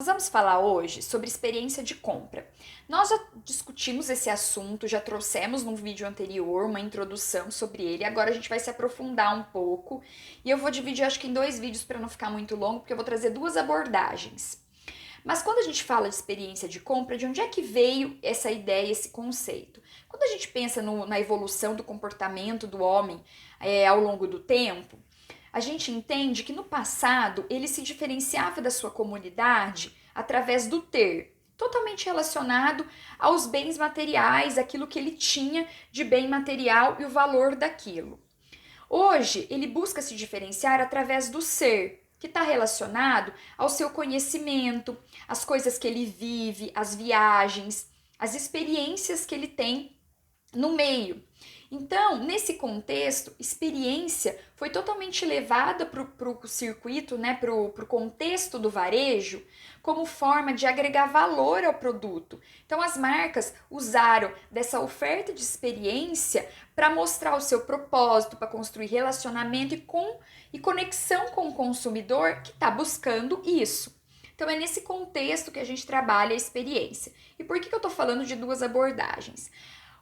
Nós vamos falar hoje sobre experiência de compra. Nós já discutimos esse assunto, já trouxemos num vídeo anterior uma introdução sobre ele, agora a gente vai se aprofundar um pouco e eu vou dividir acho que em dois vídeos para não ficar muito longo, porque eu vou trazer duas abordagens. Mas quando a gente fala de experiência de compra, de onde é que veio essa ideia, esse conceito? Quando a gente pensa na evolução do comportamento do homem ao longo do tempo, a gente entende que no passado ele se diferenciava da sua comunidade através do ter, totalmente relacionado aos bens materiais, aquilo que ele tinha de bem material e o valor daquilo. Hoje ele busca se diferenciar através do ser, que está relacionado ao seu conhecimento, às coisas que ele vive, às viagens, às experiências que ele tem no meio. Então, nesse contexto, experiência foi totalmente levada para o circuito, né, para o contexto do varejo, como forma de agregar valor ao produto. Então, as marcas usaram dessa oferta de experiência para mostrar o seu propósito, para construir relacionamento e conexão com o consumidor que está buscando isso. Então, é nesse contexto que a gente trabalha a experiência. E por que eu estou falando de duas abordagens?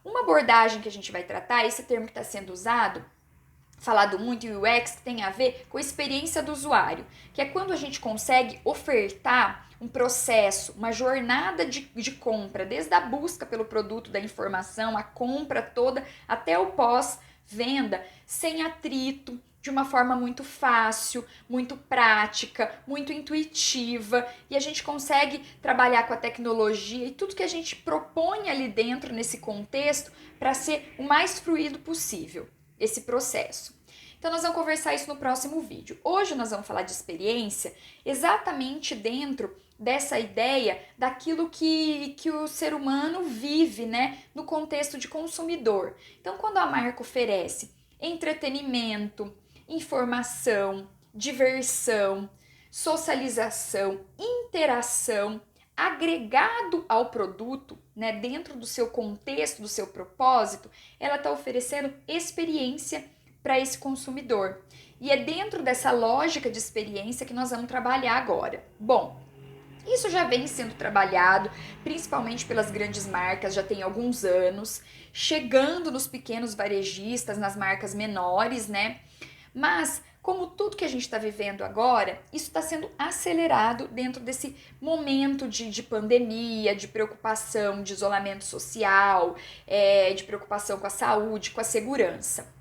Uma abordagem que a gente vai tratar, esse termo que está sendo usado, falado muito em UX, que tem a ver com a experiência do usuário, que é quando a gente consegue ofertar um processo, uma jornada de compra, desde a busca pelo produto, da informação, a compra toda, até o pós-venda, sem atrito, de uma forma muito fácil, muito prática, muito intuitiva, e a gente consegue trabalhar com a tecnologia e tudo que a gente propõe ali dentro nesse contexto para ser o mais fluido possível esse processo. Então nós vamos conversar isso no próximo vídeo. Hoje nós vamos falar de experiência exatamente dentro dessa ideia daquilo que o ser humano vive, né, no contexto de consumidor. Então quando a marca oferece entretenimento, informação, diversão, socialização, interação, agregado ao produto, né, dentro do seu contexto, do seu propósito, ela está oferecendo experiência para esse consumidor. E é dentro dessa lógica de experiência que nós vamos trabalhar agora. Bom, isso já vem sendo trabalhado, principalmente pelas grandes marcas, já tem alguns anos, chegando nos pequenos varejistas, nas marcas menores, né? Mas, como tudo que a gente está vivendo agora, isso está sendo acelerado dentro desse momento de pandemia, de preocupação, de isolamento social, de preocupação com a saúde, com a segurança.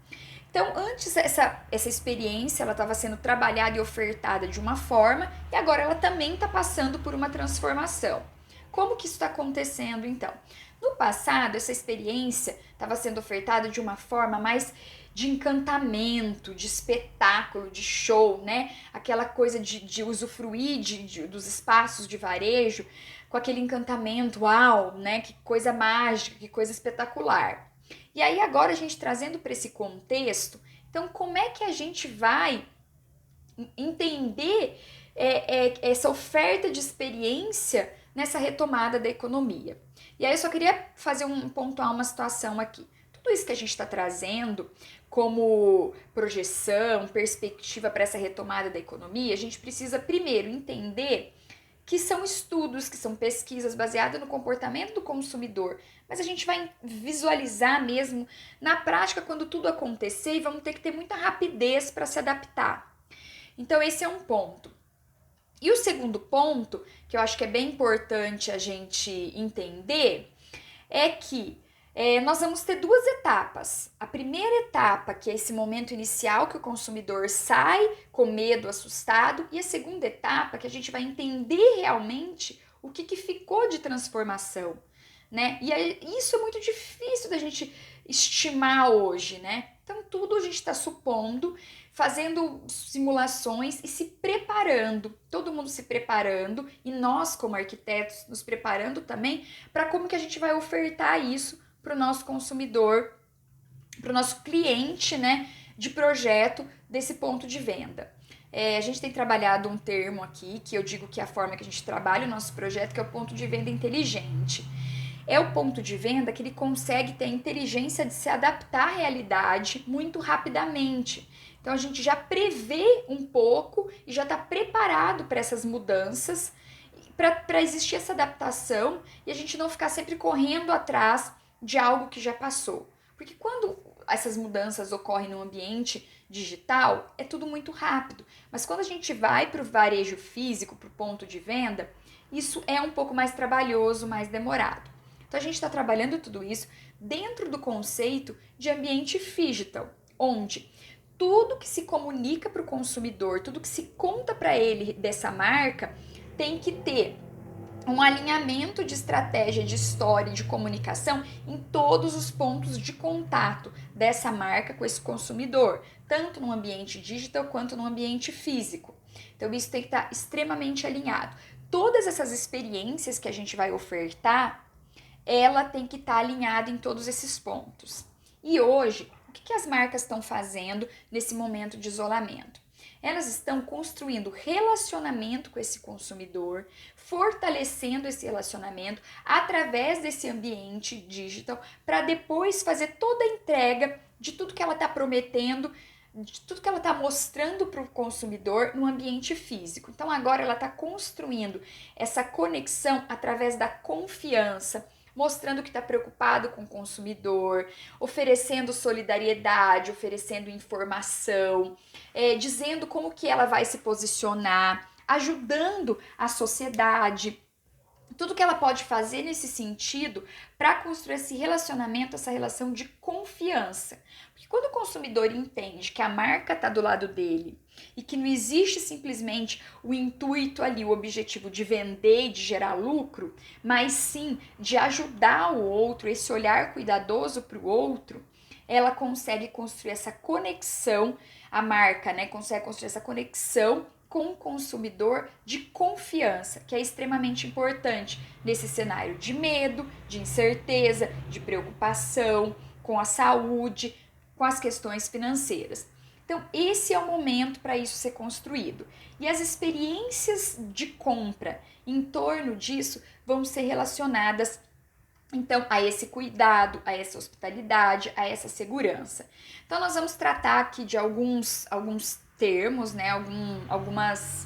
Então, antes essa experiência ela estava sendo trabalhada e ofertada de uma forma e agora ela também está passando por uma transformação. Como que isso está acontecendo então? No passado, essa experiência estava sendo ofertada de uma forma mais de encantamento, de espetáculo, de show, né? Aquela coisa de usufruir dos espaços de varejo com aquele encantamento, uau, né? Que coisa mágica, que coisa espetacular. E aí agora a gente trazendo para esse contexto, então como é que a gente vai entender essa oferta de experiência nessa retomada da economia? E aí eu só queria pontuar uma situação aqui. Tudo isso que a gente está trazendo como projeção, perspectiva para essa retomada da economia, a gente precisa primeiro entender que são estudos, que são pesquisas baseadas no comportamento do consumidor, mas a gente vai visualizar mesmo na prática quando tudo acontecer e vamos ter que ter muita rapidez para se adaptar. Então esse é um ponto. E o segundo ponto, que eu acho que é bem importante a gente entender, é que nós vamos ter duas etapas. A primeira etapa, que é esse momento inicial que o consumidor sai com medo, assustado, e a segunda etapa, que a gente vai entender realmente o que ficou de transformação, né? E isso é muito difícil da gente estimar hoje, né? Então tudo a gente está supondo, fazendo simulações e se preparando, todo mundo se preparando, e nós como arquitetos nos preparando também para como que a gente vai ofertar isso para o nosso consumidor, para o nosso cliente, né, de projeto desse ponto de venda. A gente tem trabalhado um termo aqui, que eu digo que é a forma que a gente trabalha o nosso projeto, que é o ponto de venda inteligente. É o ponto de venda que ele consegue ter a inteligência de se adaptar à realidade muito rapidamente. Então a gente já prevê um pouco e já está preparado para essas mudanças para existir essa adaptação e a gente não ficar sempre correndo atrás de algo que já passou. Porque quando essas mudanças ocorrem no ambiente digital, é tudo muito rápido. Mas quando a gente vai para o varejo físico, para o ponto de venda, isso é um pouco mais trabalhoso, mais demorado. Então a gente está trabalhando tudo isso dentro do conceito de ambiente digital, onde tudo que se comunica para o consumidor, tudo que se conta para ele dessa marca, tem que ter um alinhamento de estratégia, de história, de comunicação em todos os pontos de contato dessa marca com esse consumidor, tanto no ambiente digital quanto no ambiente físico. Então isso tem que estar extremamente alinhado. Todas essas experiências que a gente vai ofertar, ela tem que estar alinhada em todos esses pontos. E hoje, o que as marcas estão fazendo nesse momento de isolamento? Elas estão construindo relacionamento com esse consumidor, fortalecendo esse relacionamento através desse ambiente digital, para depois fazer toda a entrega de tudo que ela está prometendo, de tudo que ela está mostrando para o consumidor no ambiente físico. Então agora ela está construindo essa conexão através da confiança, mostrando que está preocupado com o consumidor, oferecendo solidariedade, oferecendo informação, dizendo como que ela vai se posicionar, ajudando a sociedade. Tudo que ela pode fazer nesse sentido para construir esse relacionamento, essa relação de confiança. Porque quando o consumidor entende que a marca está do lado dele e que não existe simplesmente o intuito ali, o objetivo de vender e de gerar lucro, mas sim de ajudar o outro, esse olhar cuidadoso para o outro, ela consegue construir essa conexão, a marca, né, consegue construir essa conexão com o consumidor de confiança, que é extremamente importante nesse cenário de medo, de incerteza, de preocupação com a saúde, com as questões financeiras. Então, esse é o momento para isso ser construído. E as experiências de compra em torno disso vão ser relacionadas, então, a esse cuidado, a essa hospitalidade, a essa segurança. Então, nós vamos tratar aqui de alguns termos, né, algumas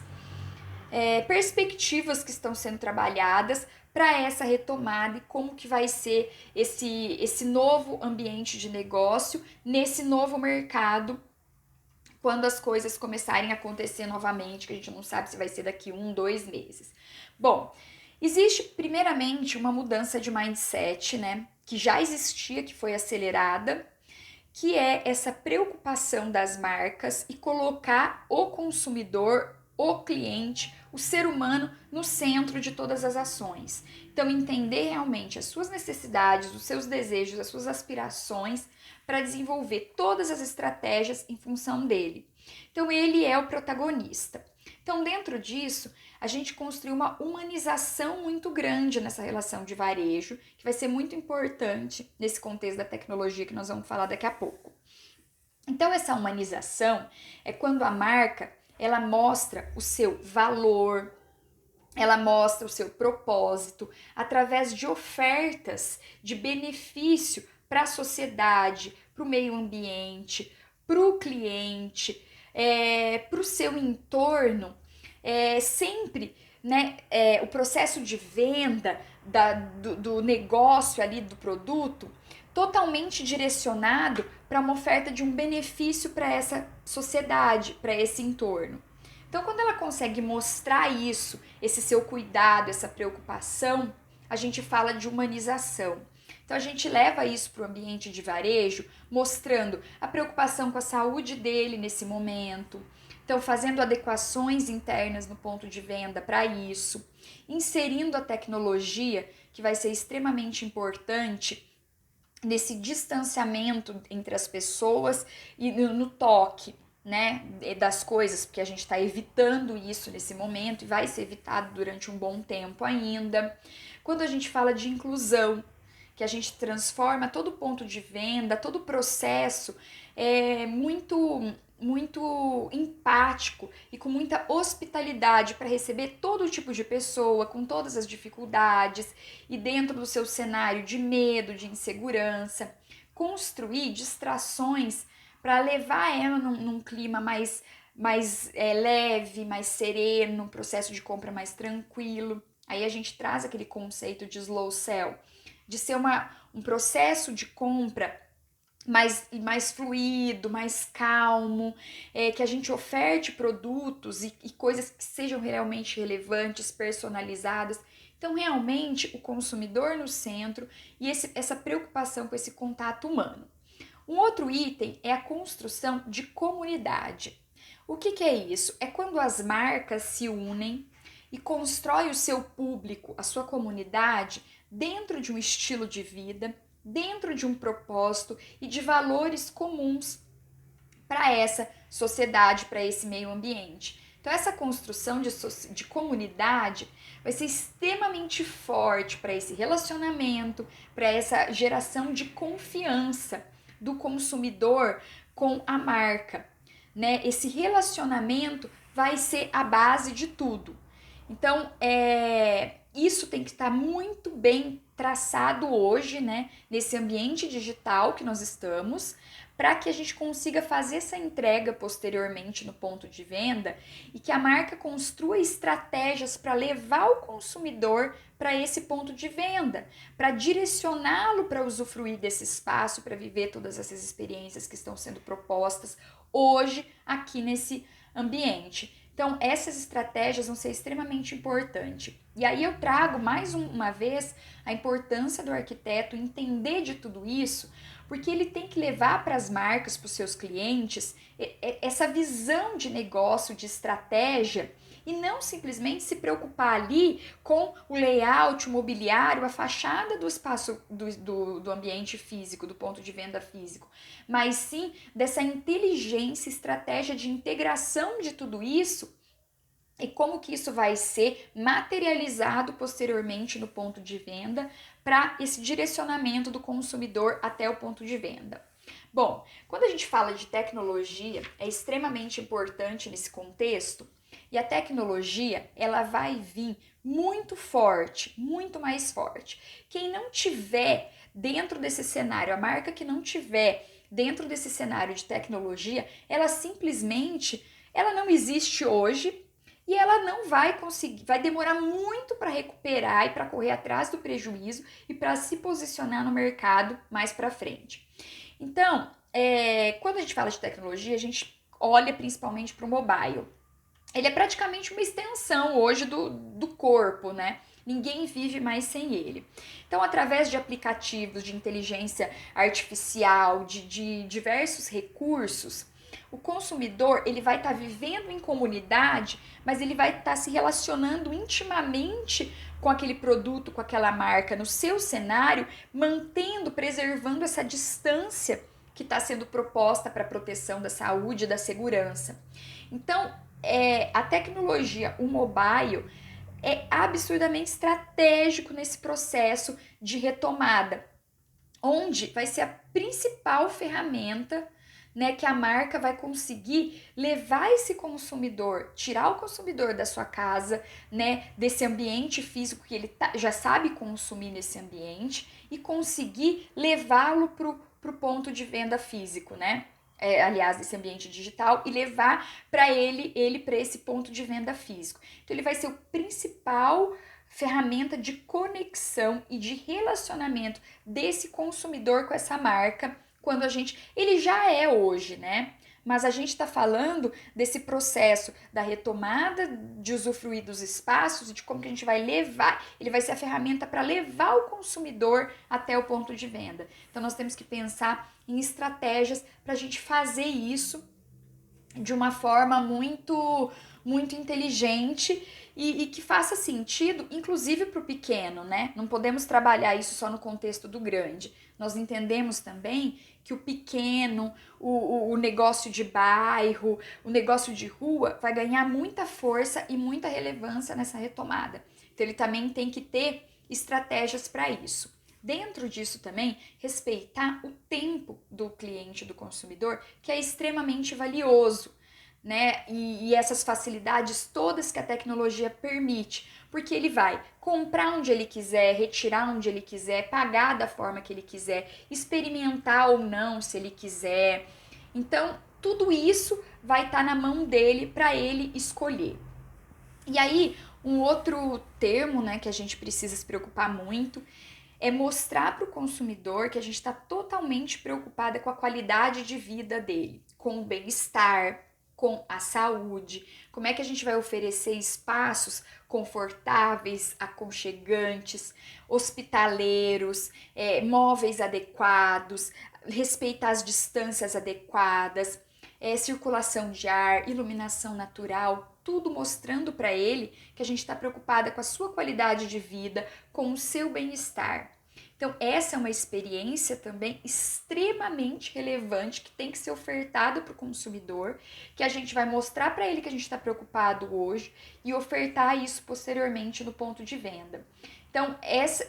perspectivas que estão sendo trabalhadas para essa retomada e como que vai ser esse novo ambiente de negócio, nesse novo mercado, quando as coisas começarem a acontecer novamente, que a gente não sabe se vai ser daqui 1, 2 meses. Bom, existe primeiramente uma mudança de mindset, né, que já existia, que foi acelerada, que é essa preocupação das marcas e colocar o consumidor, o cliente, o ser humano no centro de todas as ações. Então, entender realmente as suas necessidades, os seus desejos, as suas aspirações para desenvolver todas as estratégias em função dele. Então, ele é o protagonista. Então, dentro disso, a gente construiu uma humanização muito grande nessa relação de varejo, que vai ser muito importante nesse contexto da tecnologia que nós vamos falar daqui a pouco. Então, essa humanização é quando a marca ela mostra o seu valor, ela mostra o seu propósito através de ofertas de benefício para a sociedade, para o meio ambiente, para o cliente, para o seu entorno, sempre, né, o processo de venda do negócio ali, do produto, totalmente direcionado para uma oferta de um benefício para essa sociedade, para esse entorno. Então, quando ela consegue mostrar isso, esse seu cuidado, essa preocupação, a gente fala de humanização. Então, a gente leva isso para o ambiente de varejo, mostrando a preocupação com a saúde dele nesse momento. Então, fazendo adequações internas no ponto de venda para isso, inserindo a tecnologia, que vai ser extremamente importante nesse distanciamento entre as pessoas e no toque, né, das coisas, porque a gente está evitando isso nesse momento e vai ser evitado durante um bom tempo ainda. Quando a gente fala de inclusão, que a gente transforma todo ponto de venda, todo o processo muito empático e com muita hospitalidade para receber todo tipo de pessoa, com todas as dificuldades e dentro do seu cenário de medo, de insegurança, construir distrações para levar ela num clima mais leve, mais sereno, um processo de compra mais tranquilo. Aí a gente traz aquele conceito de slow sell, de ser um processo de compra mais fluido, mais calmo, que a gente oferte produtos e coisas que sejam realmente relevantes, personalizadas. Então, realmente, o consumidor no centro e essa preocupação com esse contato humano. Um outro item é a construção de comunidade. O que é isso? É quando as marcas se unem e constroem o seu público, a sua comunidade, dentro de um estilo de vida, dentro de um propósito e de valores comuns para essa sociedade, para esse meio ambiente. Então, essa construção de comunidade vai ser extremamente forte para esse relacionamento, para essa geração de confiança do consumidor com a marca, né? Esse relacionamento vai ser a base de tudo. Então, isso tem que estar muito bem traçado hoje, né? Nesse ambiente digital que nós estamos, para que a gente consiga fazer essa entrega posteriormente no ponto de venda e que a marca construa estratégias para levar o consumidor para esse ponto de venda, para direcioná-lo para usufruir desse espaço, para viver todas essas experiências que estão sendo propostas hoje aqui nesse ambiente. Então, essas estratégias vão ser extremamente importantes. E aí eu trago mais uma vez a importância do arquiteto entender de tudo isso, porque ele tem que levar para as marcas, para os seus clientes, essa visão de negócio, de estratégia, e não simplesmente se preocupar ali com o layout, o mobiliário, a fachada do espaço do ambiente físico, do ponto de venda físico, mas sim dessa inteligência, estratégia de integração de tudo isso e como que isso vai ser materializado posteriormente no ponto de venda para esse direcionamento do consumidor até o ponto de venda. Bom, quando a gente fala de tecnologia, é extremamente importante nesse contexto. E a tecnologia, ela vai vir muito forte, muito mais forte. Quem não tiver dentro desse cenário, a marca que não tiver dentro desse cenário de tecnologia, ela simplesmente, ela não existe hoje e ela não vai conseguir, vai demorar muito para recuperar e para correr atrás do prejuízo e para se posicionar no mercado mais para frente. Então, quando a gente fala de tecnologia, a gente olha principalmente para o mobile. Ele é praticamente uma extensão hoje do corpo, né? Ninguém vive mais sem ele. Então, através de aplicativos de inteligência artificial, de diversos recursos, o consumidor ele vai estar vivendo em comunidade, mas ele vai estar se relacionando intimamente com aquele produto, com aquela marca no seu cenário, mantendo, preservando essa distância que está sendo proposta para a proteção da saúde e da segurança. Então, a tecnologia, o mobile, é absurdamente estratégico nesse processo de retomada, onde vai ser a principal ferramenta, né, que a marca vai conseguir levar esse consumidor, tirar o consumidor da sua casa, né, desse ambiente físico que ele já sabe consumir nesse ambiente e conseguir levá-lo pro ponto de venda físico, né? Aliás, desse ambiente digital e levar para ele para esse ponto de venda físico. Então, ele vai ser o principal ferramenta de conexão e de relacionamento desse consumidor com essa marca, quando ele já é hoje, né? Mas a gente está falando desse processo da retomada de usufruir dos espaços e de como que a gente vai levar, ele vai ser a ferramenta para levar o consumidor até o ponto de venda. Então nós temos que pensar em estratégias para a gente fazer isso de uma forma muito inteligente e que faça sentido, inclusive para o pequeno, né? Não podemos trabalhar isso só no contexto do grande. Nós entendemos também que o pequeno, o negócio de bairro, o negócio de rua vai ganhar muita força e muita relevância nessa retomada. Então ele também tem que ter estratégias para isso. Dentro disso também, respeitar o tempo do cliente, do consumidor, que é extremamente valioso, né? E essas facilidades todas que a tecnologia permite, porque ele vai comprar onde ele quiser, retirar onde ele quiser, pagar da forma que ele quiser, experimentar ou não se ele quiser. Então, tudo isso vai estar na mão dele para ele escolher. E aí, Um outro termo, né, que a gente precisa se preocupar muito é mostrar para o consumidor que a gente está totalmente preocupada com a qualidade de vida dele, com o bem-estar, com a saúde, como é que a gente vai oferecer espaços confortáveis, aconchegantes, hospitaleiros, móveis adequados, respeitar as distâncias adequadas, circulação de ar, iluminação natural, tudo mostrando para ele que a gente está preocupada com a sua qualidade de vida, com o seu bem-estar. Então, essa é uma experiência também extremamente relevante que tem que ser ofertada para o consumidor, que a gente vai mostrar para ele que a gente está preocupado hoje e ofertar isso posteriormente no ponto de venda. Então,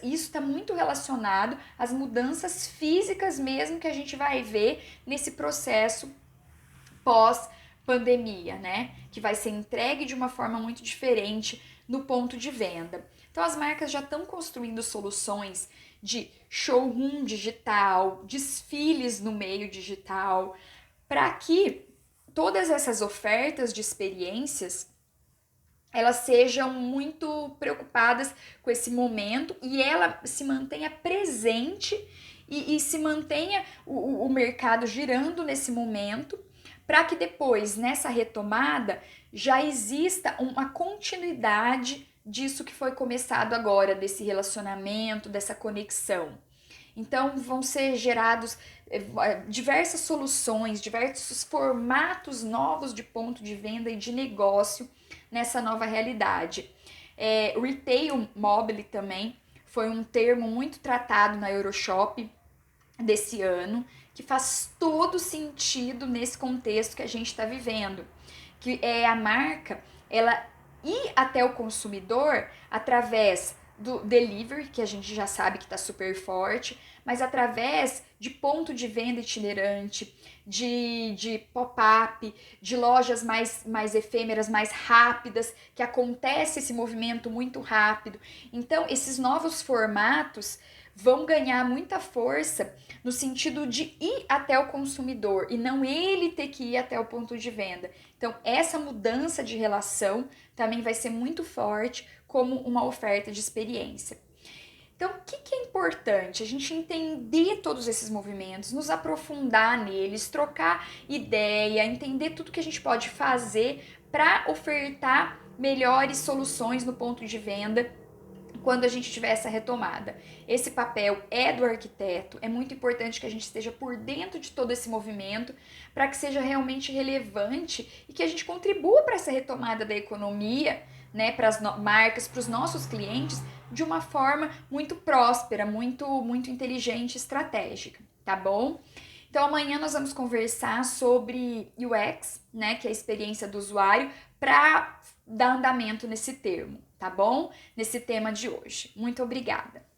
isso está muito relacionado às mudanças físicas mesmo que a gente vai ver nesse processo pós-pandemia, né? Que vai ser entregue de uma forma muito diferente no ponto de venda. Então, as marcas já estão construindo soluções de showroom digital, desfiles no meio digital, para que todas essas ofertas de experiências elas sejam muito preocupadas com esse momento e ela se mantenha presente e se mantenha o mercado girando nesse momento, para que depois, nessa retomada, já exista uma continuidade disso que foi começado agora, desse relacionamento, dessa conexão. Então, vão ser gerados diversas soluções, diversos formatos novos de ponto de venda e de negócio nessa nova realidade. Retail mobile também foi um termo muito tratado na Euroshop desse ano, que faz todo sentido nesse contexto que a gente está vivendo, que é a marca, ela ir até o consumidor através do delivery, que a gente já sabe que está super forte, mas através de ponto de venda itinerante, de pop-up, de lojas mais efêmeras, mais rápidas, que acontece esse movimento muito rápido. Então, esses novos formatos vão ganhar muita força no sentido de ir até o consumidor e não ele ter que ir até o ponto de venda. Então, essa mudança de relação também vai ser muito forte como uma oferta de experiência. Então, o que é importante? A gente entender todos esses movimentos, nos aprofundar neles, trocar ideia, entender tudo que a gente pode fazer para ofertar melhores soluções no ponto de venda quando a gente tiver essa retomada. Esse papel é do arquiteto, é muito importante que a gente esteja por dentro de todo esse movimento para que seja realmente relevante e que a gente contribua para essa retomada da economia, né, para as marcas, para os nossos clientes, de uma forma muito próspera, muito inteligente e estratégica, tá bom? Então amanhã nós vamos conversar sobre UX, né, que é a experiência do usuário, para dar andamento nesse termo, tá bom? Nesse tema de hoje. Muito obrigada!